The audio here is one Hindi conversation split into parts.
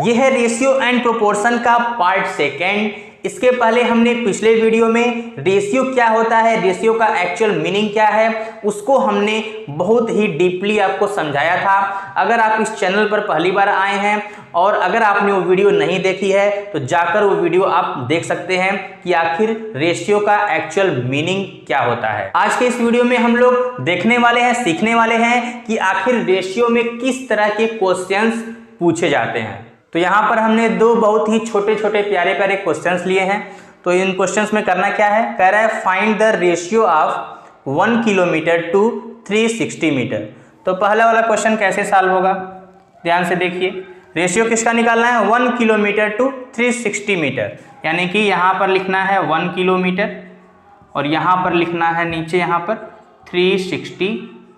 यह है रेशियो एंड प्रोपोर्शन का पार्ट सेकेंड। इसके पहले हमने पिछले वीडियो में रेशियो क्या होता है, रेशियो का एक्चुअल मीनिंग क्या है, उसको हमने बहुत ही डीपली आपको समझाया था। अगर आप इस चैनल पर पहली बार आए हैं और अगर आपने वो वीडियो नहीं देखी है तो जाकर वो वीडियो आप देख सकते हैं कि आखिर रेशियो का एक्चुअल मीनिंग क्या होता है। आज के इस वीडियो में हम लोग देखने वाले हैं, सीखने वाले हैं कि आखिर रेशियो में किस तरह के क्वेश्चंस पूछे जाते हैं। तो यहाँ पर हमने दो बहुत ही छोटे छोटे प्यारे प्यारे क्वेश्चंस लिए हैं। तो इन क्वेश्चंस में करना क्या है, कह रहा है find the ratio of 1 kilometre to 360 metre. तो पहला वाला क्वेश्चन कैसे सॉल्व होगा, ध्यान से देखिए। रेशियो किसका निकालना है, 1 किलोमीटर टू 360 मीटर, यानी कि यहाँ पर लिखना है 1 किलोमीटर और यहाँ पर लिखना है नीचे यहाँ पर 360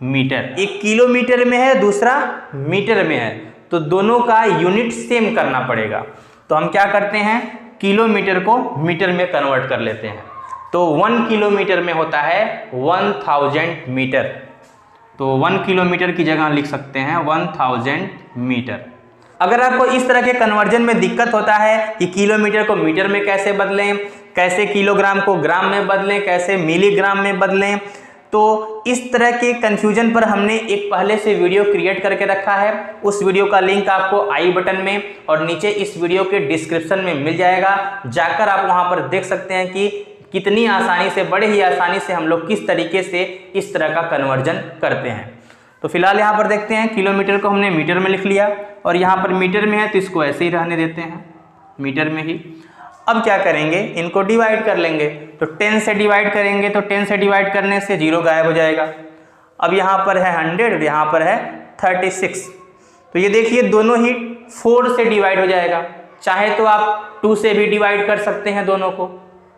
मीटर। एक किलोमीटर में है, दूसरा मीटर में है, तो दोनों का यूनिट सेम करना पड़ेगा। तो हम क्या करते हैं, किलोमीटर को मीटर में कन्वर्ट कर लेते हैं। तो 1 किलोमीटर में होता है 1000 मीटर। तो 1 किलोमीटर की जगह लिख सकते हैं 1000 मीटर। अगर आपको इस तरह के कन्वर्जन में दिक्कत होता है कि किलोमीटर को मीटर में कैसे बदलें, कैसे किलोग्राम को ग्राम में बदलें, कैसे मिलीग्राम में बदलें, तो इस तरह के कंफ्यूजन पर हमने एक पहले से वीडियो क्रिएट करके रखा है। उस वीडियो का लिंक आपको आई बटन में और नीचे इस वीडियो के डिस्क्रिप्शन में मिल जाएगा। जाकर आप वहां पर देख सकते हैं कि कितनी आसानी से, बड़े ही आसानी से हम लोग किस तरीके से इस तरह का कन्वर्जन करते हैं। तो फिलहाल यहाँ पर देखते हैं, किलोमीटर को हमने मीटर में लिख लिया और यहाँ पर मीटर में है तो इसको ऐसे ही रहने देते हैं मीटर में ही। अब क्या करेंगे, इनको डिवाइड कर लेंगे। तो 10 से डिवाइड करेंगे तो 10 से डिवाइड करने से 0 गायब हो जाएगा। अब यहाँ पर है 100, यहाँ पर है 36। तो ये देखिए दोनों ही 4 से डिवाइड हो जाएगा। चाहे तो आप 2 से भी डिवाइड कर सकते हैं दोनों को।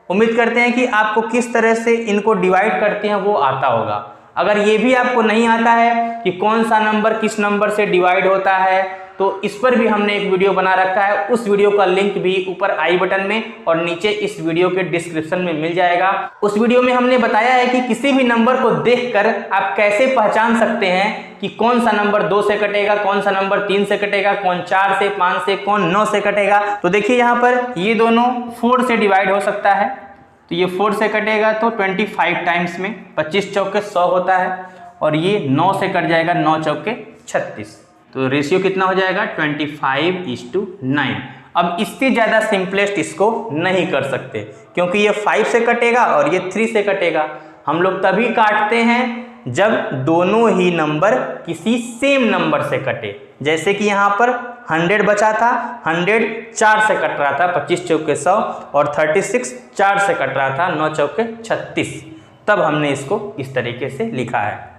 उम्मीद करते हैं कि आपको किस तरह से इनको डिवाइड करते हैं वो आता होगा। अगर ये भी आपको नहीं आता है कि कौन सा नंबर किस नंबर से डिवाइड होता है, तो इस पर भी हमने एक वीडियो बना रखा है। उस वीडियो का लिंक भी ऊपर आई बटन में और नीचे इस वीडियो के डिस्क्रिप्शन में मिल जाएगा। उस वीडियो में हमने बताया है कि किसी भी नंबर को देखकर आप कैसे पहचान सकते हैं कि कौन सा नंबर 2 से कटेगा, कौन सा नंबर 3 से कटेगा, कौन 4 से, 5 से, कौन 9 से कटेगा। तो देखिए यहाँ पर ये दोनों 4 से डिवाइड हो सकता है, तो ये 4 से कटेगा तो 25 टाइम्स में 25 चौके 100 होता है और ये 9 से कट जाएगा, 9 चौके 36। तो रेशियो कितना हो जाएगा, 25:9। अब इससे ज़्यादा सिंपलेस्ट इसको नहीं कर सकते क्योंकि ये 5 से कटेगा और ये 3 से कटेगा। हम लोग तभी काटते हैं जब दोनों ही नंबर किसी सेम नंबर से कटे। जैसे कि यहाँ पर 100 बचा था, 100 4 से कट रहा था, 25 चौके 100 और 36 4 से कट रहा था, 9 चौके 36। तब हमने इसको इस तरीके से लिखा है।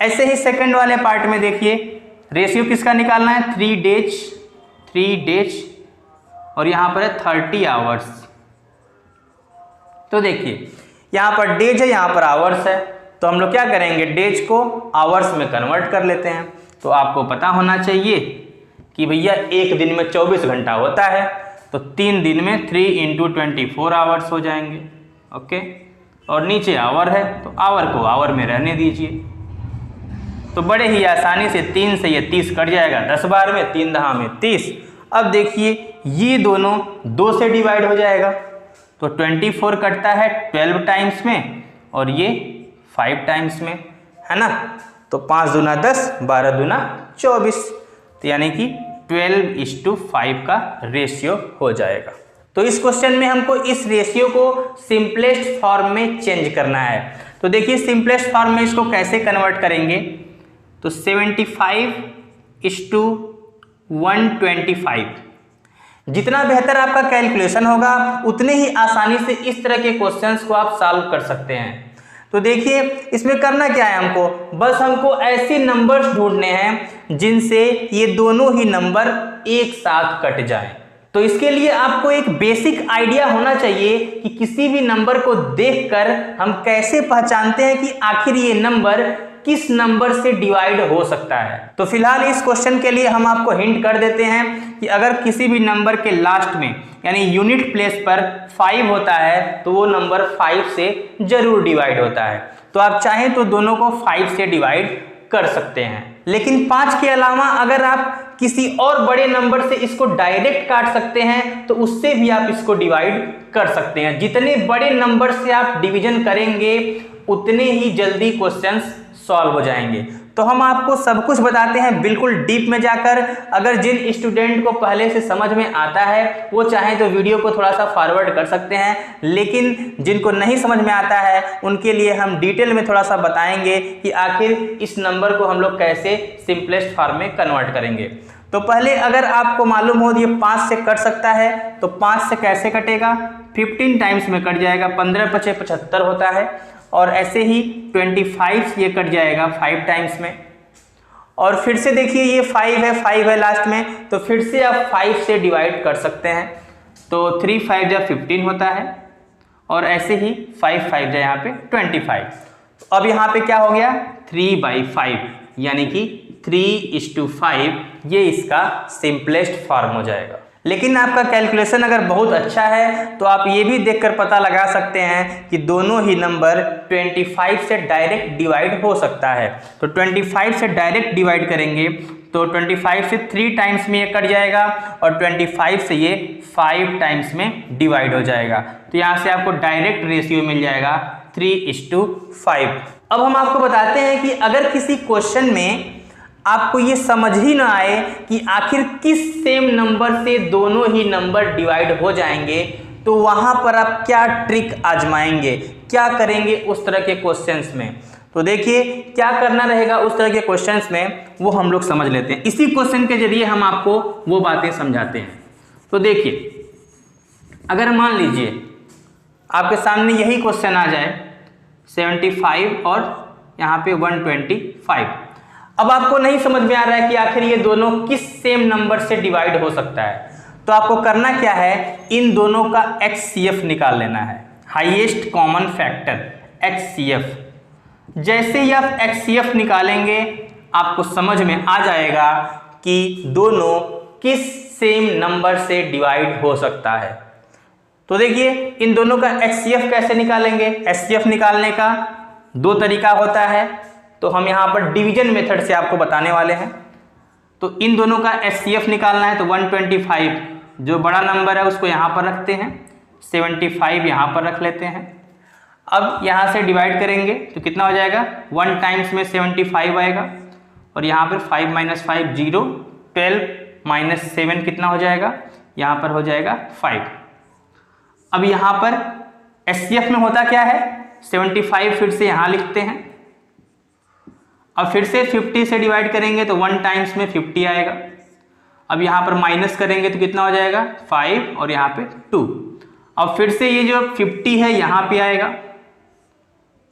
ऐसे ही सेकंड वाले पार्ट में देखिए, रेशियो किसका निकालना है, 3 डेज और यहाँ पर है 30 आवर्स। तो देखिए यहाँ पर डेज है, यहाँ पर आवर्स है, तो हम लोग क्या करेंगे, डेज को आवर्स में कन्वर्ट कर लेते हैं। तो आपको पता होना चाहिए कि भैया एक दिन में 24 घंटा होता है, तो 3 दिन में 3 × 24 आवर्स हो जाएंगे। ओके, और नीचे आवर है तो आवर को आवर में रहने दीजिए। तो बड़े ही आसानी से 3 से ये 30 कट जाएगा 10 बार में, 3 दहा में 30। अब देखिए ये दोनों 2 से डिवाइड हो जाएगा तो 24 कटता है 12 टाइम्स में और ये 5 टाइम्स में, है ना। तो 5 दूना 10, 12 दूना 24, तो यानी कि 12:5 का रेशियो हो जाएगा। तो इस क्वेश्चन में हमको इस रेशियो को सिंपलेस्ट फॉर्म में चेंज करना है। तो देखिए सिंपलेस्ट फॉर्म में इसको कैसे कन्वर्ट करेंगे, तो 75:125। जितना बेहतर आपका कैलकुलेशन होगा उतने ही आसानी से इस तरह के क्वेश्चंस को आप सॉल्व कर सकते हैं। तो देखिए इसमें करना क्या है, हमको बस हमको ऐसे नंबर्स ढूंढने हैं जिनसे ये दोनों ही नंबर एक साथ कट जाएं। तो इसके लिए आपको एक बेसिक आइडिया होना चाहिए कि किसी भी नंबर को देखकर हम कैसे पहचानते हैं कि आखिर ये नंबर किस नंबर से डिवाइड हो सकता है। तो फिलहाल इस क्वेश्चन के लिए हम आपको हिंट कर देते हैं कि अगर किसी भी नंबर के लास्ट में यानी यूनिट प्लेस पर 5 होता है तो वो नंबर 5 से जरूर डिवाइड होता है। तो आप चाहें तो दोनों को 5 से डिवाइड कर सकते हैं। लेकिन 5 के अलावा अगर आप किसी और बड़े नंबर से इसको डायरेक्ट काट सकते हैं तो उससे भी आप इसको डिवाइड कर सकते हैं। जितने बड़े नंबर से आप डिवीजन करेंगे उतने ही जल्दी क्वेश्चंस सॉल्व हो जाएंगे। तो हम आपको सब कुछ बताते हैं बिल्कुल डीप में जाकर। अगर जिन स्टूडेंट को पहले से समझ में आता है वो चाहे तो वीडियो को थोड़ा सा फॉरवर्ड कर सकते हैं, लेकिन जिनको नहीं समझ में आता है उनके लिए हम डिटेल में थोड़ा सा बताएंगे कि आखिर इस नंबर को हम लोग कैसे सिंपलेस्ट फॉर्म में कन्वर्ट करेंगे। तो पहले अगर आपको मालूम हो ये 5 से कट सकता है तो 5 से कैसे कटेगा, 15 टाइम्स में कट जाएगा, 15 × 5 = 75 होता है। और ऐसे ही 25 ये कट जाएगा 5 टाइम्स में। और फिर से देखिए ये 5 है लास्ट में, तो फिर से आप 5 से डिवाइड कर सकते हैं, तो 3 × 5 = 15 होता है। और ऐसे ही 5 × 5 यहाँ पे 25। तो अब यहाँ पे क्या हो गया 3/5, यानी कि 3:5 ये इसका सिंपलेस्ट फॉर्म हो जाएगा। लेकिन आपका कैलकुलेशन अगर बहुत अच्छा है तो आप ये भी देखकर पता लगा सकते हैं कि दोनों ही नंबर 25 से डायरेक्ट डिवाइड हो सकता है। तो 25 से डायरेक्ट डिवाइड करेंगे तो 25 से 3 टाइम्स में ये कट जाएगा और 25 से ये 5 टाइम्स में डिवाइड हो जाएगा। तो यहाँ से आपको डायरेक्ट रेशियो मिल जाएगा 3:5। अब हम आपको बताते हैं कि अगर किसी क्वेश्चन में आपको ये समझ ही ना आए कि आखिर किस सेम नंबर से दोनों ही नंबर डिवाइड हो जाएंगे, तो वहां पर आप क्या ट्रिक आजमाएंगे, क्या करेंगे उस तरह के क्वेश्चंस में। तो देखिए क्या करना रहेगा उस तरह के क्वेश्चंस में, वो हम लोग समझ लेते हैं। इसी क्वेश्चन के जरिए हम आपको वो बातें समझाते हैं। तो देखिए अगर मान लीजिए आपके सामने यही क्वेश्चन आ जाए 75 और यहाँ पे 125। अब आपको नहीं समझ में आ रहा है कि आखिर ये दोनों किस सेम नंबर से डिवाइड हो सकता है, तो आपको करना क्या है, इन दोनों का HCF निकाल लेना है, हाईएस्ट कॉमन फैक्टर HCF। जैसे ही आप HCF निकालेंगे आपको समझ में आ जाएगा कि दोनों किस सेम नंबर से डिवाइड हो सकता है। तो देखिए इन दोनों का HCF कैसे निकालेंगे। HCF निकालने का 2 तरीका होता है, तो हम यहाँ पर डिवीजन मेथड से आपको बताने वाले हैं। तो इन दोनों का HCF निकालना है तो 125 जो बड़ा नंबर है उसको यहाँ पर रखते हैं, 75 यहाँ पर रख लेते हैं। अब यहाँ से डिवाइड करेंगे तो कितना हो जाएगा, 1 टाइम्स में 75 आएगा और यहाँ पर 5 - 5 0, 12 - 7 कितना हो जाएगा, यहाँ पर हो जाएगा 5। अब यहाँ पर HCF में होता क्या है, 75 फिर से यहाँ लिखते हैं। अब फिर से 50 से डिवाइड करेंगे तो 1 टाइम्स में 50 आएगा। अब यहाँ पर माइनस करेंगे तो कितना हो जाएगा 5 और यहाँ पे 2। अब फिर से ये जो 50 है यहाँ पे आएगा।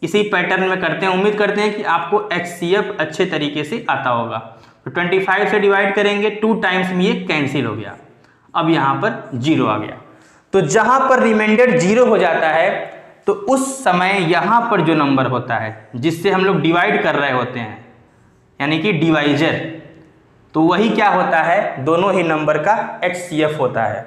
इसी पैटर्न में करते हैं। उम्मीद करते हैं कि आपको HCF अच्छे तरीके से आता होगा। तो 25 से डिवाइड करेंगे 2 टाइम्स में ये कैंसिल हो गया। अब यहाँ पर 0 आ गया। तो जहाँ पर रिमाइंडर 0 हो जाता है तो उस समय यहाँ पर जो नंबर होता है जिससे हम लोग डिवाइड कर रहे होते हैं, यानी कि डिवाइजर, तो वही क्या होता है, दोनों ही नंबर का HCF होता है।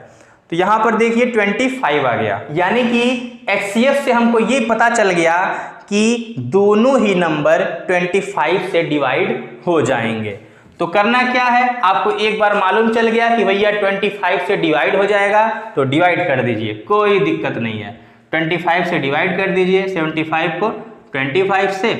तो यहाँ पर देखिए 25 आ गया, यानी कि HCF से हमको ये पता चल गया कि दोनों ही नंबर 25 से डिवाइड हो जाएंगे। तो करना क्या है, आपको एक बार मालूम चल गया कि भैया 25 से डिवाइड हो जाएगा तो डिवाइड कर दीजिए, कोई दिक्कत नहीं है। 25 से डिवाइड कर दीजिए, 75 को 25 से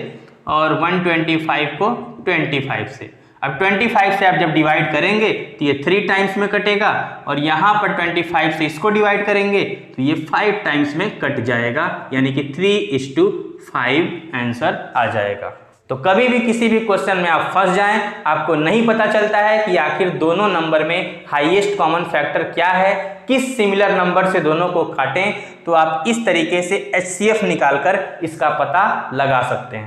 और 125 को 25 से। अब 25 से आप जब डिवाइड करेंगे तो ये 3 टाइम्स में कटेगा और यहाँ पर 25 से इसको डिवाइड करेंगे तो ये 5 टाइम्स में कट जाएगा, यानी कि 3:5 आंसर आ जाएगा। तो कभी भी किसी भी क्वेश्चन में आप फंस जाएं, आपको नहीं पता चलता है कि आखिर दोनों नंबर में हाईएस्ट कॉमन फैक्टर क्या है, किस सिमिलर नंबर से दोनों को काटें, तो आप इस तरीके से HCF निकालकर इसका पता लगा सकते हैं।